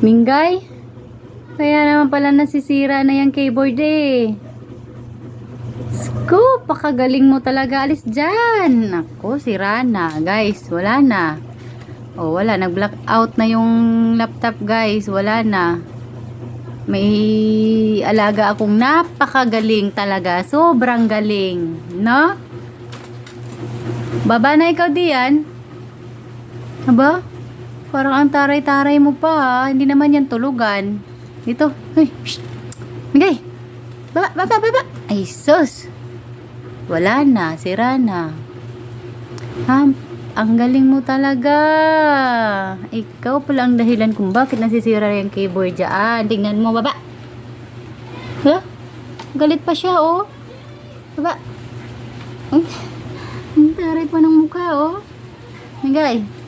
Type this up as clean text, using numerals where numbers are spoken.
Mingay? Kaya naman pala nasisira na yung keyboard eh. Scoop, pakagaling mo talaga. Alis dyan. Ako, sira na. Guys, wala na. Oh, wala. Nag-black out na yung laptop, guys. Wala na. May alaga akong napakagaling talaga. Sobrang galing. No? Baba na ikaw diyan. Aba? Parang ang taray-taray mo pa ha. Hindi naman yan tulugan. Dito. Ay, shh. Migay. Baba, baba, baba. Ay, sus. Wala na. Sira na. Ha? Ang galing mo talaga. Ikaw pala ang dahilan kung bakit nasisira yung keyboard dyan. Tingnan mo, baba. Ha? Galit pa siya, oh. Baba. Ang taray pa ng mukha, oh. Migay.